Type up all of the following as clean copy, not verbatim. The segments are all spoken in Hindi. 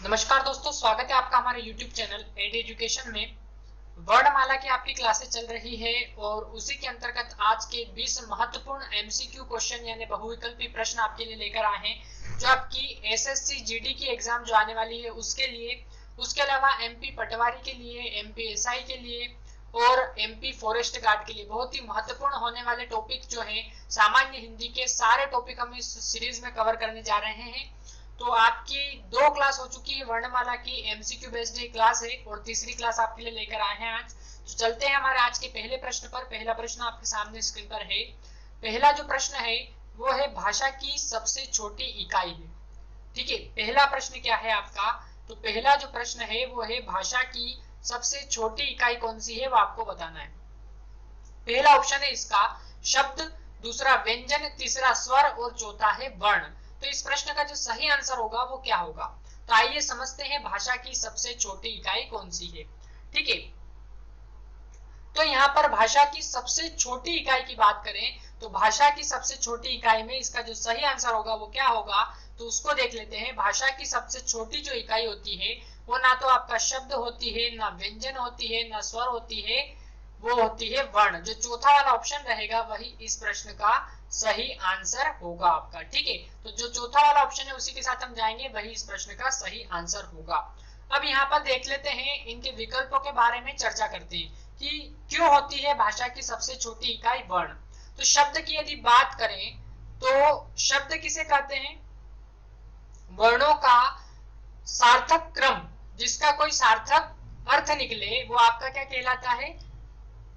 नमस्कार दोस्तों, स्वागत है आपका हमारे YouTube चैनल एड एजुकेशन में। वर्णमाला की आपकी क्लासेस चल रही है और उसी के अंतर्गत आज के 20 महत्वपूर्ण एमसीक्यू क्वेश्चन यानी बहुविकल्पी प्रश्न आपके लिए लेकर आए हैं, जो आपकी एसएससी जीडी की एग्जाम जो आने वाली है उसके लिए, उसके अलावा एमपी पटवारी के लिए, एमपी एसआई के लिए और एमपी फॉरेस्ट गार्ड के लिए बहुत ही महत्वपूर्ण होने वाले टॉपिक जो है सामान्य हिंदी के सारे टॉपिक हम इस सीरीज में कवर करने जा रहे हैं। तो आपकी 2 क्लास हो चुकी है, वर्णमाला की एमसीक्यू बेस्ड क्लास है और तीसरी क्लास आपके लिए लेकर आए हैं आज। तो चलते हैं हमारे आज के पहले प्रश्न पर। पहला प्रश्न आपके सामने स्क्रीन पर है। पहला जो प्रश्न है वो है भाषा की सबसे छोटी इकाई है। ठीक है, पहला प्रश्न क्या है आपका? तो पहला जो प्रश्न है वो है भाषा की सबसे छोटी इकाई कौन सी है, वो आपको बताना है। पहला ऑप्शन है इसका शब्द, दूसरा व्यंजन, तीसरा स्वर और चौथा है वर्ण। तो इस प्रश्न का जो सही आंसर होगा वो क्या होगा? तो आइए समझते हैं भाषा की सबसे छोटी इकाई कौन सी है। ठीक है, तो यहाँ पर भाषा की सबसे छोटी इकाई की बात करें तो भाषा की सबसे छोटी इकाई में इसका जो सही आंसर होगा वो क्या होगा, तो उसको देख लेते हैं। भाषा की सबसे छोटी जो इकाई होती है वो ना तो आपका शब्द होती है, ना व्यंजन होती है, ना स्वर होती है, वो होती है वर्ण। जो चौथा वाला ऑप्शन रहेगा वही इस प्रश्न का सही आंसर होगा आपका। ठीक है, तो जो चौथा वाला ऑप्शन है उसी के साथ हम जाएंगे, वही इस प्रश्न का सही आंसर होगा। अब यहाँ पर देख लेते हैं, इनके विकल्पों के बारे में चर्चा करते हैं कि क्यों होती है भाषा की सबसे छोटी इकाई वर्ण। तो शब्द की यदि बात करें तो शब्द किसे कहते हैं? वर्णों का सार्थक क्रम, जिसका कोई सार्थक अर्थ निकले वो आपका क्या कहलाता है?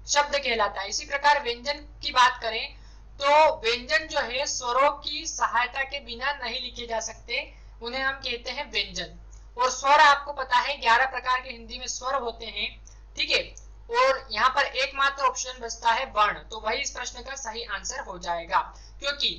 शब्द कहलाता है। इसी प्रकार व्यंजन की बात करें तो व्यंजन जो है स्वरों की सहायता के बिना नहीं लिखे जा सकते, उन्हें हम कहते हैं व्यंजन। और स्वर आपको पता है 11 प्रकार के हिंदी में स्वर होते हैं। ठीक है, और यहाँ पर एकमात्र ऑप्शन बचता है वर्ण, तो वही इस प्रश्न का सही आंसर हो जाएगा, क्योंकि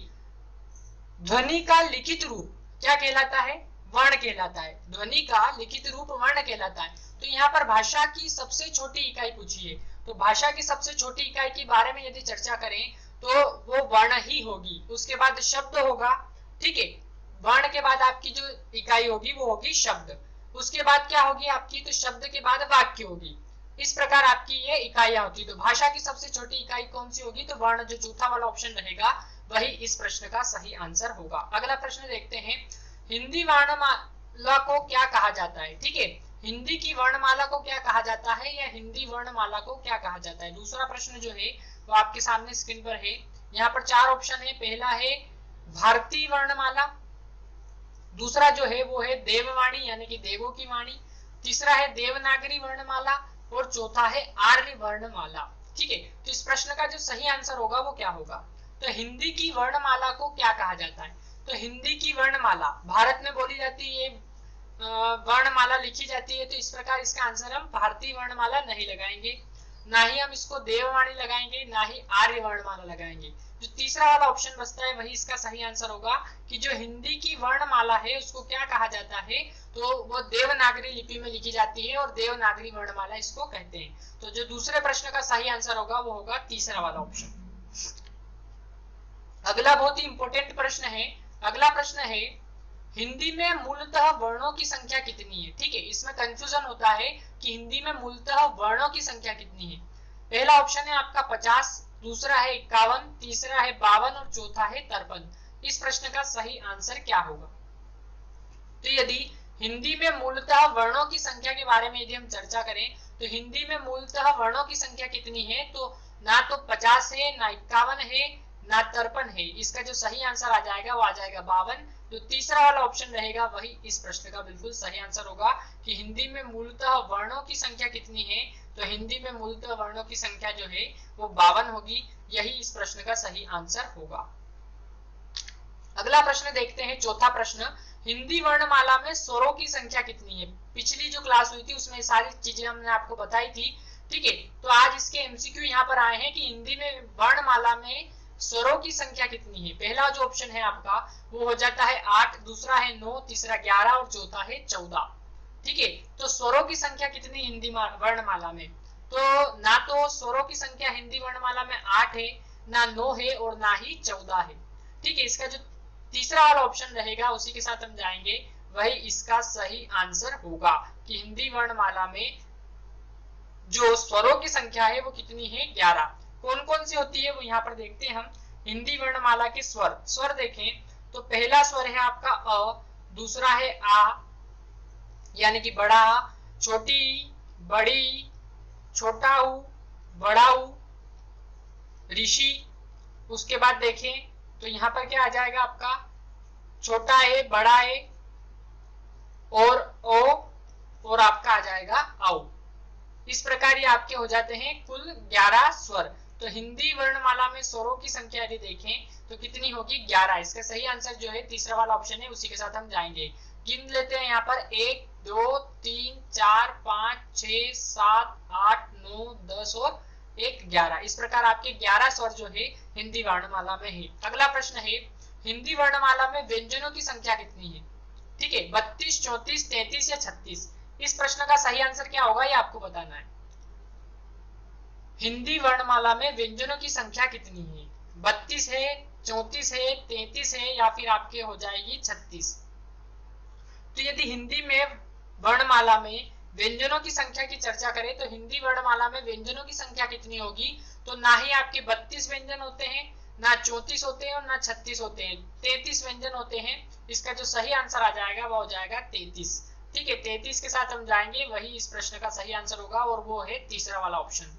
ध्वनि का लिखित रूप क्या कहलाता है? वर्ण कहलाता है। ध्वनि का लिखित रूप वर्ण कहलाता है। तो यहाँ पर भाषा की सबसे छोटी इकाई पूछी है, तो भाषा की सबसे छोटी इकाई के बारे में यदि चर्चा करें तो वो वर्ण ही होगी। उसके बाद शब्द होगा। ठीक है, वर्ण के बाद आपकी जो इकाई होगी वो होगी शब्द। उसके बाद क्या होगी आपकी? तो शब्द के बाद वाक्य होगी। इस प्रकार आपकी ये इकाइयां होती है। तो भाषा की सबसे छोटी इकाई कौन सी होगी? तो वर्ण, जो चौथा वाला ऑप्शन रहेगा वही इस प्रश्न का सही आंसर होगा। अगला प्रश्न देखते हैं, हिंदी वर्णमाला को क्या कहा जाता है? ठीक है, हिंदी की वर्णमाला को क्या कहा जाता है या हिंदी वर्णमाला को क्या कहा जाता है? दूसरा प्रश्न जो है वो आपके सामने स्क्रीन पर है। यहाँ पर 4 ऑप्शन है। पहला है भारतीय वर्णमाला, दूसरा जो है वो है देववाणी यानी कि देवों की वाणी, तीसरा है देवनागरी वर्णमाला और चौथा है आर्य वर्णमाला। ठीक है, तो इस प्रश्न का जो सही आंसर होगा वो क्या होगा? तो हिंदी की वर्णमाला को क्या कहा जाता है? तो हिंदी की वर्णमाला भारत में बोली जाती है, वर्णमाला लिखी जाती है, तो इस प्रकार इसका आंसर हम भारतीय वर्णमाला नहीं लगाएंगे, ना ही हम इसको देववाणी लगाएंगे, ना ही आर्य वर्णमाला लगाएंगे। जो तीसरा वाला ऑप्शन बचता है वही इसका सही आंसर होगा कि जो हिंदी की वर्णमाला है उसको क्या कहा जाता है? तो वो देवनागरी लिपि में लिखी जाती है और देवनागरी वर्णमाला इसको कहते हैं। तो जो दूसरे प्रश्न का सही आंसर होगा वो होगा तीसरा वाला ऑप्शन। अगला बहुत ही इंपॉर्टेंट प्रश्न है। अगला प्रश्न है, हिंदी में मूलतः वर्णों की संख्या कितनी है? ठीक है, इसमें कंफ्यूजन होता है कि हिंदी में मूलतः वर्णों की संख्या कितनी है। पहला ऑप्शन है आपका 50, दूसरा है 51, तीसरा है 52 और चौथा है 53। इस प्रश्न का सही आंसर क्या होगा? तो यदि हिंदी में मूलतः वर्णों की संख्या के बारे में यदि हम चर्चा करें तो हिंदी में मूलतः वर्णों की संख्या कितनी है? तो ना तो 50 है, ना 51 है, ना 53 है। इसका जो सही आंसर आ जाएगा वो आ जाएगा 52। जो तीसरा वाला ऑप्शन रहेगा वही इस प्रश्न का बिल्कुल सही आंसर होगा कि हिंदी में मूलतः वर्णों की संख्या कितनी है? तो हिंदी में मूलतः वर्णों की संख्या जो है वो 52 होगी। यही इस प्रश्न का सही आंसर होगा। अगला प्रश्न देखते हैं, चौथा प्रश्न, हिंदी वर्णमाला में स्वरों की संख्या कितनी है? पिछली जो क्लास हुई थी उसमें सारी चीजें हमने आपको बताई थी। ठीक है, तो आज इसके एमसीक्यू यहाँ पर आए हैं कि हिंदी में वर्णमाला में स्वरों की संख्या कितनी है। पहला जो ऑप्शन है आपका वो हो जाता है 8, दूसरा है 9, तीसरा 11 और चौथा है 14। ठीक है, तो स्वरों की संख्या कितनी हिंदी वर्णमाला में? तो ना तो स्वरों की संख्या हिंदी वर्णमाला में 8 है, ना 9 है और ना ही 14 है। ठीक है, इसका जो तीसरा वाला ऑप्शन रहेगा उसी के साथ हम जाएंगे, वही इसका सही आंसर होगा कि हिंदी वर्णमाला में जो स्वरों की संख्या है वो कितनी है 11। कौन कौन सी होती है वो यहाँ पर देखते हैं हम। हिंदी वर्णमाला के स्वर स्वर देखें तो पहला स्वर है आपका अ, दूसरा है आ यानी कि बड़ा, छोटी, बड़ी, छोटा ऊ, बड़ा ऊ, ऋषि। उसके बाद देखें तो यहाँ पर क्या आ जाएगा आपका छोटा ए, बड़ा ए और ओ और आपका आ जाएगा औ। इस प्रकार ये आपके हो जाते हैं कुल 11 स्वर। तो हिंदी वर्णमाला में स्वरों की संख्या यदि देखें तो कितनी होगी 11। इसका सही आंसर जो है तीसरा वाला ऑप्शन है, उसी के साथ हम जाएंगे। गिन लेते हैं यहाँ पर 1 2 3 4 5 6 7 8 9 10 और 1 11। इस प्रकार आपके 11 स्वर जो है हिंदी वर्णमाला में है। अगला प्रश्न है हिंदी वर्णमाला में व्यंजनों की संख्या कितनी है। ठीक है, 32 34 33 या 36। इस प्रश्न का सही आंसर क्या होगा ये आपको बताना है। हिंदी वर्णमाला में व्यंजनों की संख्या कितनी है, 32 है, 34 है, 33 है या फिर आपके हो जाएगी 36। तो यदि हिंदी में वर्णमाला में व्यंजनों की संख्या की चर्चा करें तो हिंदी वर्णमाला में व्यंजनों की संख्या कितनी होगी, तो ना ही आपके 32 व्यंजन होते हैं, ना 34 होते हैं और ना 36 होते हैं, 33 व्यंजन होते हैं। इसका जो सही आंसर आ जाएगा वो हो जाएगा 33। ठीक है, 33 के साथ हम जाएंगे, वही इस प्रश्न का सही आंसर होगा और वो है तीसरा वाला ऑप्शन।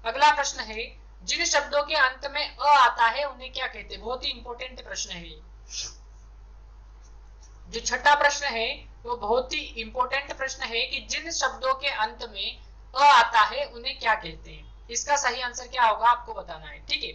अगला प्रश्न है जिन शब्दों के अंत में अ आता है उन्हें क्या कहते हैं। बहुत ही इंपॉर्टेंट प्रश्न है ये। जो छठा प्रश्न है वो बहुत ही इंपॉर्टेंट प्रश्न है कि जिन शब्दों के अंत में अ आता है उन्हें क्या कहते हैं। इसका सही आंसर क्या होगा आपको बताना है। ठीक है,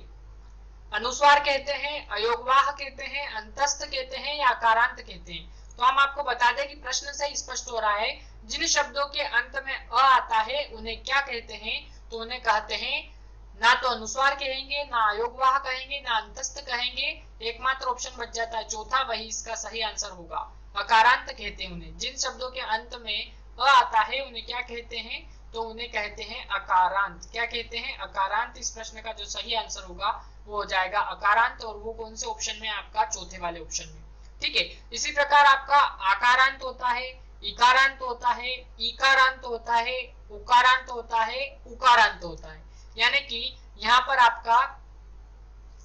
अनुस्वार कहते हैं, अयोगवाह कहते हैं, अंतस्थ कहते हैं या अकारांत कहते हैं। तो हम आपको बता दें कि प्रश्न से स्पष्ट हो रहा है जिन शब्दों के अंत में अ आता है उन्हें क्या कहते हैं, तो उन्हें कहते हैं ना तो अनुस्वार कहेंगे, ना अयोगवाह कहेंगे, ना अंतस्थ कहेंगे। एकमात्र ऑप्शन बच जाता है चौथा, वही इसका सही आंसर होगा, अकारांत कहते हैं उन्हें। जिन शब्दों के अंत में अ आता है उन्हें क्या कहते हैं, तो उन्हें कहते हैं अकारांत। क्या कहते हैं, अकारांत। इस प्रश्न का जो सही आंसर होगा वो हो जाएगा अकारांत, और वो कौन से ऑप्शन में, आपका चौथे वाले ऑप्शन में। ठीक है, इसी प्रकार आपका आकारांत होता है, इकारांत होता है, ईकारांत होता है, उकारांत होता है, उकारांत होता है। यानी कि यहाँ पर आपका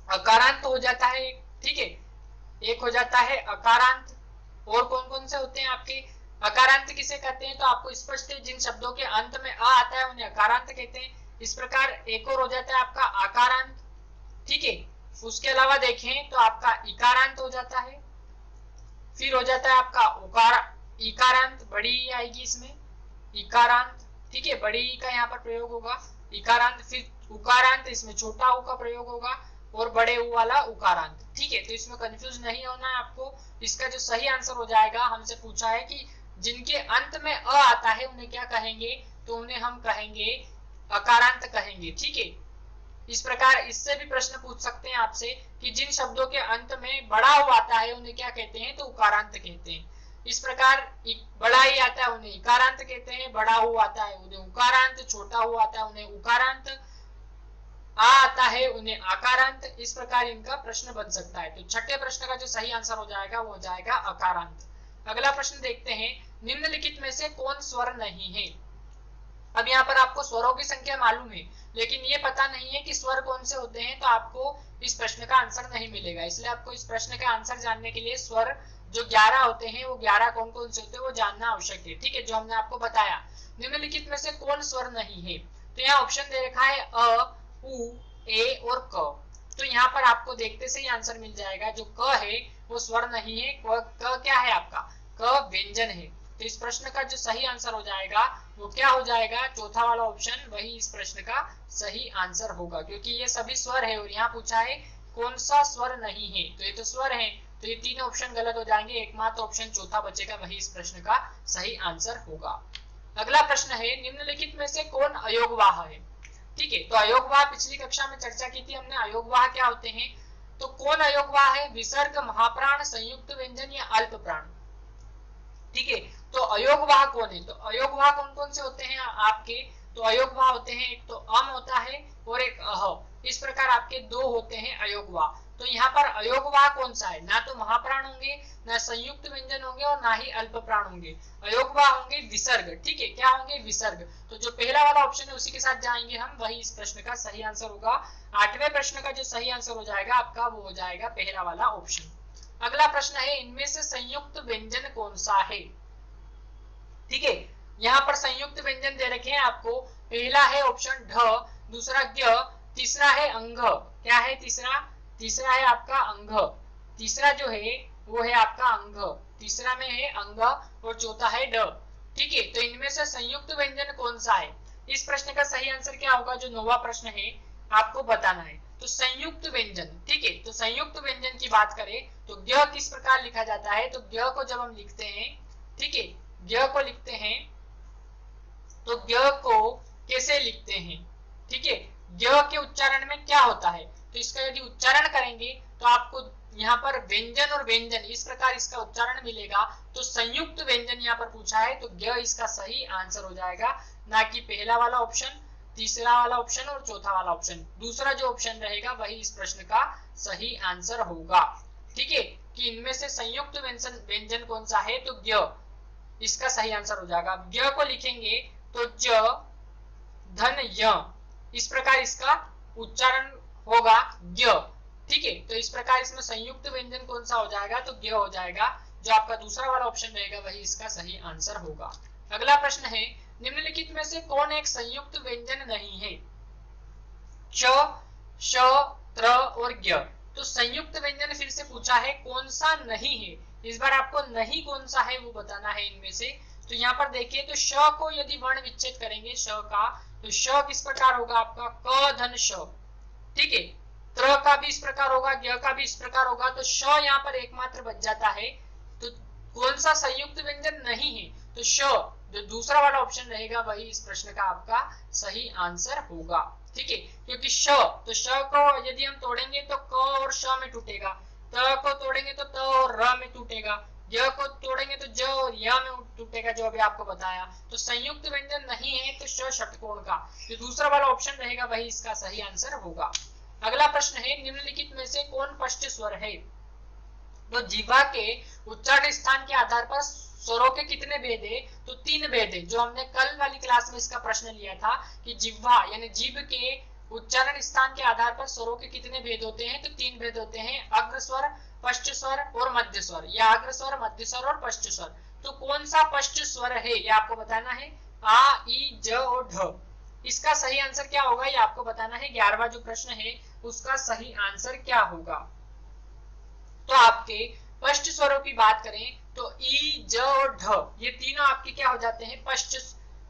अकारांत हो जाता है। ठीक है, एक हो जाता है अकारांत। और कौन कौन से होते हैं आपके अकारांत किसे कहते हैं, तो आपको स्पष्ट है जिन शब्दों के अंत में अ आता है उन्हें अकारांत कहते हैं। इस प्रकार एक और हो जाता है आपका आकारांत। ठीक है, उसके अलावा देखें तो आपका इकारांत हो जाता है, फिर हो जाता है आपका इकारांत, बड़ी ई आएगी इसमें, इकारांत। ठीक है, बड़ी ई का यहाँ पर प्रयोग होगा, इकारांत। फिर उकारांत, इसमें छोटा ऊ का प्रयोग होगा, और बड़े ऊ वाला उकारांत। ठीक है, तो इसमें कंफ्यूज नहीं होना है आपको। इसका जो सही आंसर हो जाएगा, हमसे पूछा है कि जिनके अंत में अ आता है उन्हें क्या कहेंगे, तो उन्हें हम कहेंगे अकारांत कहेंगे। ठीक है, इस प्रकार इससे भी प्रश्न पूछ सकते हैं आपसे कि जिन शब्दों के अंत में बड़ा ऊ आता है उन्हें क्या कहते हैं, तो उकारांत कहते हैं। इस प्रकार बड़ा ई आता है उन्हें इकारांत कहते हैं, बड़ा ऊ आता है उन्हें उकारांत, छोटा ऊ आता है उन्हें उकारांत, आ आता है उन्हें आकारांत। इस प्रकार इनका प्रश्न बन सकता है। तो छठे प्रश्न का जो सही आंसर हो जाएगा वो हो जाएगा अकारांत। अगला प्रश्न देखते हैं, निम्नलिखित में से कौन स्वर नहीं है। अब यहाँ पर आपको स्वरों की संख्या मालूम है, लेकिन ये पता नहीं है कि स्वर कौन से होते हैं, तो आपको इस प्रश्न का आंसर नहीं मिलेगा। इसलिए आपको इस प्रश्न का आंसर जानने के लिए स्वर जो 11 होते हैं वो 11 कौन कौन से होते हैं वो जानना आवश्यक है। ठीक है, जो हमने आपको बताया निम्नलिखित में से कौन स्वर नहीं है, तो यहाँ ऑप्शन दे रखा है अ, उ, ए और क। तो यहाँ पर आपको देखते से ही आंसर मिल जाएगा। जो क है वो स्वर नहीं है, क क्या है आपका, क व्यंजन है। तो इस प्रश्न का जो सही आंसर हो जाएगा वो क्या हो जाएगा, चौथा वाला ऑप्शन, वही इस प्रश्न का सही आंसर होगा, क्योंकि ये सभी स्वर है और यहाँ पूछा है कौन सा स्वर नहीं है, तो ये तो स्वर है, तो ये तीन ऑप्शन गलत हो जाएंगे। एकमात्र ऑप्शन चौथा बचेगा, वही इस प्रश्न का सही आंसर होगा। अगला प्रश्न है, निम्नलिखित में से कौन अयोगवाह है। ठीक है, तो अयोगवाह पिछली कक्षा में चर्चा की थी हमने, अयोगवाह क्या होते हैं। तो कौन अयोगवाह है, विसर्ग, महाप्राण, संयुक्त व्यंजन या अल्प प्राण। ठीक है, तो अयोगवाह कौन है, तो अयोगवाह कौन कौन से होते हैं आपके, तो अयोगवाह होते हैं एक तो अम होता है और एक अह। इस प्रकार आपके दो होते हैं अयोगवाह। तो यहाँ पर अयोगवाह कौन सा है? ना तो महाप्राण होंगे, ना संयुक्त व्यंजन होंगे और ना ही अल्प प्राण होंगे। अयोगवाह होंगे विसर्ग। ठीक है, क्या होंगे? विसर्ग। तो जो पहला वाला ऑप्शन है उसी के साथ जाएंगे हम, वही इस प्रश्न का सही आंसर होगा। 8वें प्रश्न का जो सही आंसर हो जाएगा आपका, वो हो जाएगा पहला वाला ऑप्शन। अगला प्रश्न है, इनमें से संयुक्त व्यंजन कौन सा है? ठीक है, यहाँ पर संयुक्त व्यंजन दे रखे हैं आपको। पहला है ऑप्शन ढ, दूसरा ज्ञ, तीसरा है अंग। क्या है तीसरा? तीसरा है आपका अंग। तीसरा जो है वो है आपका अंग। तीसरा में है अंग और चौथा है ड। ठीक है, तो इनमें से संयुक्त व्यंजन कौन सा है? इस प्रश्न का सही आंसर क्या होगा? जो 9वां प्रश्न है आपको बताना है। तो संयुक्त व्यंजन, ठीक है, तो संयुक्त व्यंजन की बात करें तो ज्ञ किस प्रकार लिखा जाता है? तो ज्ञ को जब हम लिखते हैं, ठीक है, ज्ञ को लिखते हैं तो ज्ञ को कैसे लिखते हैं? ठीक है, ज्ञ के उच्चारण में क्या होता है? तो इसका यदि उच्चारण करेंगे तो आपको यहाँ पर व्यंजन और व्यंजन इस प्रकार इसका उच्चारण मिलेगा। तो संयुक्त व्यंजन यहाँ पर पूछा है, तो ज्ञ इसका सही आंसर हो जाएगा, ना कि पहला वाला ऑप्शन, तीसरा वाला ऑप्शन और चौथा वाला ऑप्शन। दूसरा जो ऑप्शन रहेगा वही इस प्रश्न का सही आंसर होगा। ठीक है, कि इनमें से संयुक्त व्यंजन कौन सा है? तो ज्ञ इसका सही आंसर हो जाएगा। ज्ञ को लिखेंगे तो ज धन य, इस प्रकार इसका उच्चारण होगा ज्ञ। ठीक है, तो इस प्रकार इसमें संयुक्त व्यंजन कौन सा हो जाएगा? तो ज्ञ हो जाएगा। जो आपका दूसरा वाला ऑप्शन रहेगा वही इसका सही आंसर होगा। अगला प्रश्न है, निम्नलिखित में से कौन एक संयुक्त व्यंजन नहीं है? च, श, त्र और ज्ञ। तो संयुक्त व्यंजन फिर से पूछा है, कौन सा नहीं है? इस बार आपको नहीं कौन सा है वो बताना है इनमें से। तो यहाँ पर देखिए, तो श को यदि वर्ण विच्छेद करेंगे श का, तो श किस प्रकार होगा आपका? क धन श। ठीक है, त्र का भी इस प्रकार होगा, ज्ञ का भी इस प्रकार होगा। तो श यहाँ पर एकमात्र बच जाता है। तो कौन सा संयुक्त व्यंजन नहीं है? तो श, जो दूसरा वाला ऑप्शन रहेगा वही इस प्रश्न का आपका सही आंसर होगा। ठीक है, क्योंकि श, तो श को यदि हम तोड़ेंगे तो क और श में टूटेगा, त को तोड़ेंगे तो त और र में टूटेगा, य को तोड़ेंगे तो ज और य में टूटेगा, जो अभी आपको बताया। तो संयुक्त व्यंजन नहीं है तो श षटकोण का, जो दूसरा वाला ऑप्शन रहेगा वही इसका सही आंसर होगा। अगला प्रश्न है, निम्नलिखित में से कौन पष्ट स्वर है? तो जिह्वा के उच्चारण स्थान के आधार पर स्वरों के कितने भेद है? तो 3 भेद है। जो हमने कल वाली क्लास में इसका प्रश्न लिया था कि जिह्वा यानी जीभ के उच्चारण स्थान के आधार पर स्वरों के कितने भेद होते हैं? तो 3 भेद होते हैं, अग्र स्वर, पश्च स्वर और मध्य स्वर, या अग्र स्वर, मध्य स्वर और पश्च स्वर। तो कौन सा पश्च स्वर है ये आपको बताना है। आ, ई, ज और ढ। इसका सही आंसर क्या होगा ये आपको बताना है। 11वां जो प्रश्न है उसका सही आंसर क्या होगा? तो आपके पश्च स्वरों की बात करें तो ई, ज और ढ, ये तीनों आपके क्या हो जाते हैं? पश्च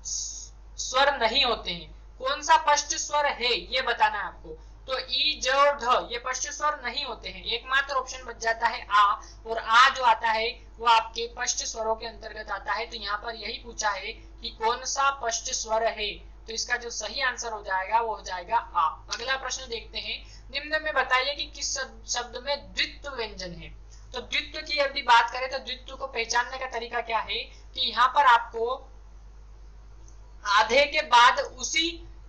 स्वर नहीं होते हैं। कौन सा पश्च स्वर है ये बताना है आपको। तो ई, ज और ढ ये पश्च स्वर नहीं होते हैं। एकमात्र ऑप्शन बच जाता है आ, और आ जो आता है वो आपके पश्च स्वरों के अंतर्गत आता है। तो यहाँ पर यही पूछा है कि कौन सा पश्च स्वर है, तो इसका जो सही आंसर हो जाएगा वो हो जाएगा आ। अगला प्रश्न देखते हैं, निम्न में बताइए कि किस शब्द में द्वित्व व्यंजन है। तो द्वित्व की यदि बात करें तो द्वित्व को पहचानने का तरीका क्या है कि यहाँ पर आपको आधे के बाद उसी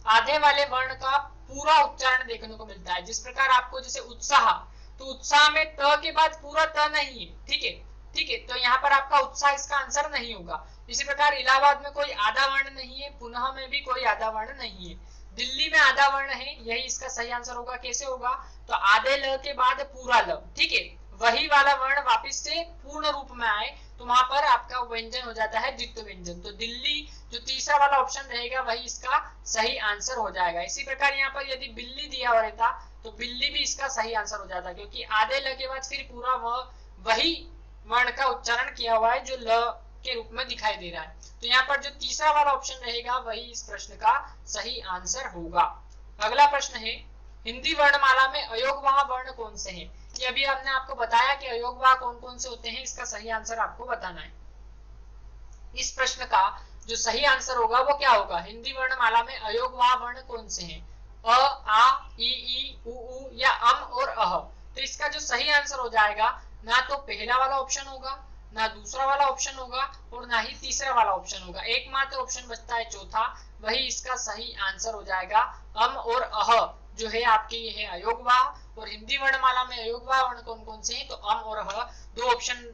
आधे वाले वर्ण का पूरा उच्चारण देखने को मिलता है। जिस प्रकार आपको जैसे उत्साह, तो उत्साह में त के बाद पूरा त नहीं है। ठीक है, ठीक है, तो यहाँ पर आपका उत्साह इसका आंसर नहीं होगा। इसी प्रकार इलाहाबाद में कोई आधा वर्ण नहीं है, पुनः में भी कोई आधा वर्ण नहीं है, दिल्ली में आधा वर्ण है, यही इसका सही आंसर होगा। कैसे होगा? तो आधे ल के बाद पूरा ल, ठीक है, वही वाला वर्ण वापस से पूर्ण रूप में आए तो वहां पर आपका व्यंजन हो जाता है द्वित्व व्यंजन। तो दिल्ली जो तीसरा वाला ऑप्शन रहेगा वही इसका सही आंसर हो जाएगा। इसी प्रकार यहाँ पर यदि बिल्ली दिया हुआ रहता तो बिल्ली भी इसका सही आंसर हो जाता, क्योंकि आधे ल के बाद फिर पूरा वही वर्ण का उच्चारण किया हुआ है जो ल के रूप में दिखाई दे रहा है। तो यहाँ पर जो तीसरा वाला ऑप्शन रहेगा वही इस प्रश्न का सही आंसर होगा। अगला प्रश्न है, हिंदी वर्णमाला में अयोगवाह वर्ण कौन से हैं? कि अभी हमने आपको बताया कि अयोगवाह कौन कौन से होते हैं, इसका सही आंसर आपको बताना है। इस प्रश्न का जो सही आंसर होगा वो क्या होगा? हिंदी वर्णमाला में अयोगवाह वर्ण कौन से हैं? अ, आ, ई, उ या अम और अह। तो इसका जो सही आंसर हो जाएगा, ना तो पहला वाला ऑप्शन होगा, ना दूसरा वाला ऑप्शन होगा और ना ही तीसरा वाला ऑप्शन होगा। एकमात्र ऑप्शन बचता है चौथा, वही इसका सही आंसर हो जाएगा। अम और अह जो है आपके ये है अयोगवाह, और हिंदी वर्णमाला में अयोगवाह वर्ण कौन कौन से हैं, तो अम और ह, दो ऑप्शन,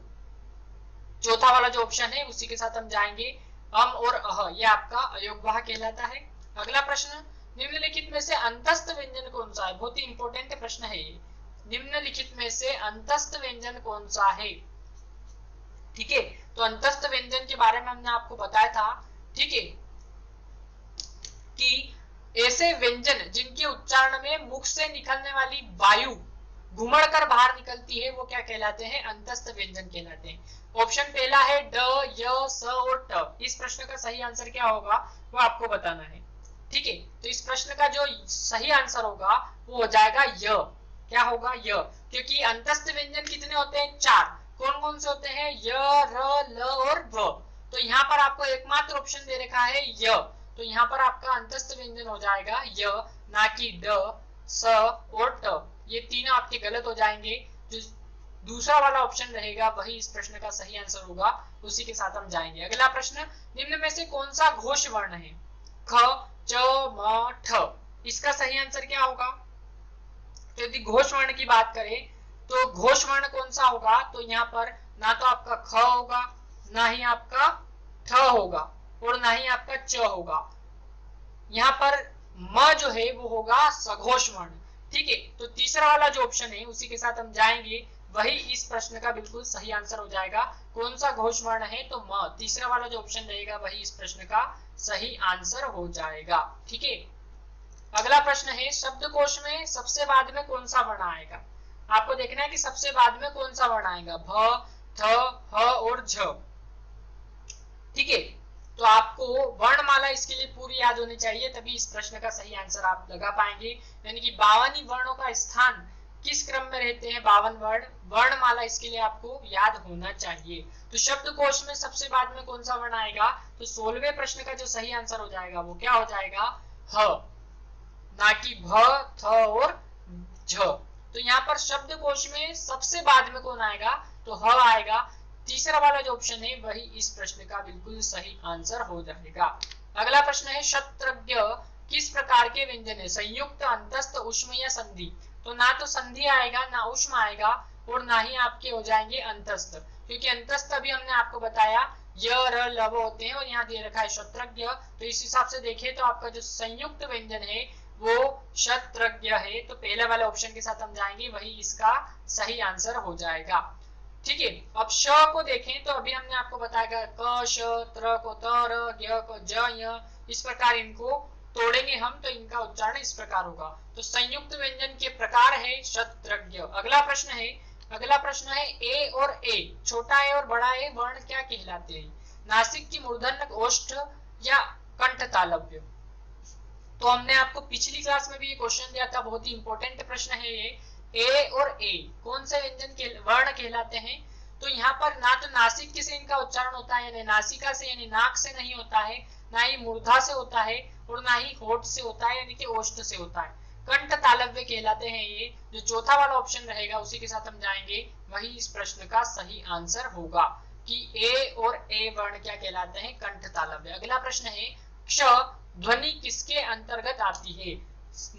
चौथा वाला जो ऑप्शन है उसी के साथ हम जाएंगे, अम और अह, ये आपका अयोगवाह कहलाता है। अगला प्रश्न, निम्नलिखित में से अंतस्थ व्यंजन कौन सा है, बहुत ही इंपॉर्टेंट प्रश्न है ये, निम्नलिखित में से अंतस्थ व्यंजन कौन सा है। ठीक है, तो अंतस्थ व्यंजन के बारे में हमने आपको बताया था, ठीक है, कि ऐसे व्यंजन जिनके उच्चारण में मुख से निकलने वाली वायु घुमड़कर बाहर निकलती है वो क्या कहलाते हैं, अंतस्थ व्यंजन कहलाते हैं। ऑप्शन पहला है ड, य, स और ट। इस प्रश्न का सही आंसर क्या होगा वो आपको बताना है। ठीक है, तो इस प्रश्न का जो सही आंसर होगा वो हो जाएगा य। क्या होगा, य, क्योंकि अंतस्थ व्यंजन कितने होते हैं, चार। कौन कौन से होते हैं, य, र, ल और व। तो यहाँ पर आपको एकमात्र ऑप्शन दे रखा है य, तो यहाँ पर आपका अंतस्थ व्यंजन हो जाएगा य, ना कि ड, स और ट। ये तीनों आपके गलत हो जाएंगे। जो दूसरा वाला ऑप्शन रहेगा वही इस प्रश्न का सही आंसर होगा, उसी के साथ हम जाएंगे। अगला प्रश्न, निम्न में से कौन सा घोष वर्ण है, ख, च, म, ठ। इसका सही आंसर क्या होगा, तो यदि घोष वर्ण की बात करें तो घोष वर्ण कौन सा होगा, तो यहाँ पर ना तो आपका ख होगा, ना ही आपका ठ होगा और ना ही आपका च होगा। यहाँ पर म जो है वो होगा सघोष वर्ण। ठीक है, तो तीसरा वाला जो ऑप्शन है उसी के साथ हम जाएंगे, वही इस प्रश्न का बिल्कुल सही आंसर हो जाएगा। कौन सा घोष वर्ण है, तो म, तीसरा वाला जो ऑप्शन रहेगा वही इस प्रश्न का सही आंसर हो जाएगा। ठीक है, अगला प्रश्न है, शब्दकोश में सबसे बाद में कौन सा वर्ण आएगा। आपको देखना है कि सबसे बाद में कौन सा वर्ण आएगा, भ, थ, ह और झ। ठीक है, तो आपको वर्णमाला इसके लिए पूरी याद होनी चाहिए, तभी इस प्रश्न का सही आंसर आप लगा पाएंगे। यानी कि 52 वर्णों का स्थान किस क्रम में रहते हैं, 52 वर्ण, वर्णमाला इसके लिए आपको याद होना चाहिए। तो शब्दकोश में सबसे बाद में कौन सा वर्ण आएगा, तो 16वें प्रश्न का जो सही आंसर हो जाएगा वो क्या हो जाएगा, ह, ना कि भ, थ और झ। तो यहाँ पर शब्दकोश में सबसे बाद में कौन आएगा, तो ह आएगा। तीसरा वाला जो ऑप्शन है वही इस प्रश्न का बिल्कुल सही आंसर हो जाएगा। अगला प्रश्न है, शत्रज्ञ किस प्रकार के व्यंजन है, संयुक्त, अंतस्थ, ऊष्म या संधि। तो ना तो संधि आएगा, ना ऊष्म आएगा और ना ही आपके हो जाएंगे अंतस्थ, क्योंकि अंतस्थ अभी हमने आपको बताया य, र, ल होते हैं और यहाँ दे रखा है शत्रज्ञ। तो इस हिसाब से देखें तो आपका जो संयुक्त व्यंजन है वो शत्रज्ञ है। तो पहले वाले ऑप्शन के साथ हम जाएंगे, वही इसका सही आंसर हो जाएगा। ठीक है, अब श को देखें तो अभी हमने आपको बताया क, श, त्र को त, र, ज्ञ को ज, य, इस प्रकार इनको तोड़ेंगे हम तो इनका उच्चारण इस प्रकार होगा। तो संयुक्त व्यंजन के प्रकार है शत्रज्ञ। अगला प्रश्न है ए और ए, छोटा ए और बड़ा ए वर्ण क्या कहलाते हैं, नासिक की मूर्धन्य, ओष्ठ या कंठ तालव्य। तो हमने आपको पिछली क्लास में भी ये क्वेश्चन दिया था, बहुत ही इंपॉर्टेंट प्रश्न है ये। ए और ए कौन से व्यंजन के वर्ण कहलाते हैं, तो यहाँ पर ना तो नासिक से इनका उच्चारण होता है, यानी नासिका से यानी नाक से नहीं होता है, ना ही मूर्धा से होता है और ना ही होठ से होता है यानी कि ओष्ठ से होता है, कंठ तालव्य कहलाते हैं ये। जो चौथा वाला ऑप्शन रहेगा उसी के साथ हम जाएंगे, वही इस प्रश्न का सही आंसर होगा कि ए और ए वर्ण क्या कहलाते हैं, कंठ तालव्य। अगला प्रश्न है, क्ष ध्वनि किसके अंतर्गत आती है,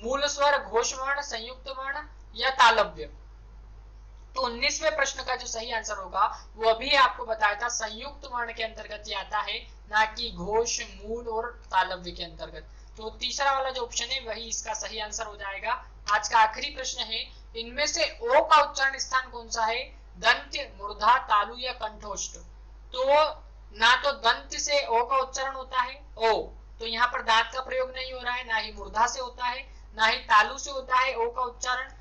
मूल स्वर, घोष वर्ण, संयुक्त वर्ण या तालव्य। तो 19वें प्रश्न का जो सही आंसर होगा वो अभी आपको बताया था, संयुक्त वर्ण के अंतर्गत ये आता है, ना कि घोष, मूल और तालव्य के अंतर्गत। तो तीसरा वाला जो ऑप्शन है वही इसका सही आंसर हो जाएगा। आज का आखिरी प्रश्न है, इनमें से ओ का उच्चारण स्थान कौन सा है, दंत्य, मूर्धा, तालु या कंठोष्ठ। तो ना तो दंत से ओ का उच्चारण होता है ओ, तो यहाँ पर दांत का प्रयोग नहीं हो रहा है, ना ही मूर्धा से होता है, ना ही तालु से होता है ओ का उच्चारण।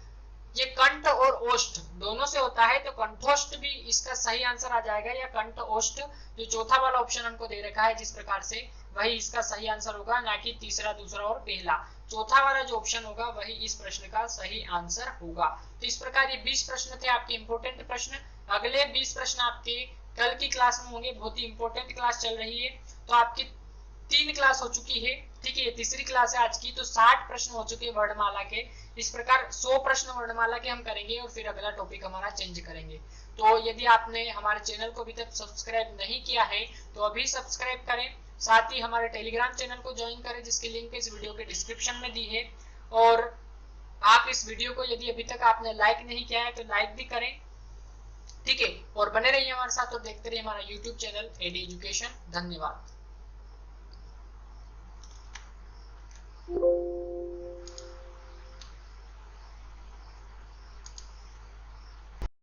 ये कंठ और ओष्ठ दोनों से होता है, तो कंठोष्ठ भी इसका सही आंसर आ जाएगा, या कंठ ओष्ठ जो चौथा वाला ऑप्शन हमको दे रखा है जिस प्रकार से, वही इसका सही आंसर होगा, ना कि तीसरा, दूसरा और पहला। चौथा वाला जो ऑप्शन होगा वही इस प्रश्न का सही आंसर होगा। तो इस प्रकार ये 20 प्रश्न थे आपके इंपोर्टेंट प्रश्न। अगले 20 प्रश्न आपके कल की क्लास में होंगे, बहुत ही इंपोर्टेंट क्लास चल रही है। तो आपकी 3 क्लास हो चुकी है, ठीक है, तीसरी क्लास है आज की। तो 60 प्रश्न हो चुके हैं वर्णमाला के। इस प्रकार 100 प्रश्न वर्णमाला के हम करेंगे और फिर अगला टॉपिक हमारा चेंज करेंगे। तो यदि आपने हमारे चैनल को अभी तक सब्सक्राइब नहीं किया है तो अभी सब्सक्राइब करें, साथ ही हमारे टेलीग्राम चैनल को ज्वाइन करें जिसकी लिंक इस वीडियो के डिस्क्रिप्शन में दी है। और आप इस वीडियो को यदि अभी तक आपने लाइक नहीं किया है तो लाइक भी करें, ठीक है, और बने रहिए हमारे साथ और देखते रहिए हमारा यूट्यूब चैनल एडी एजुकेशन। धन्यवाद।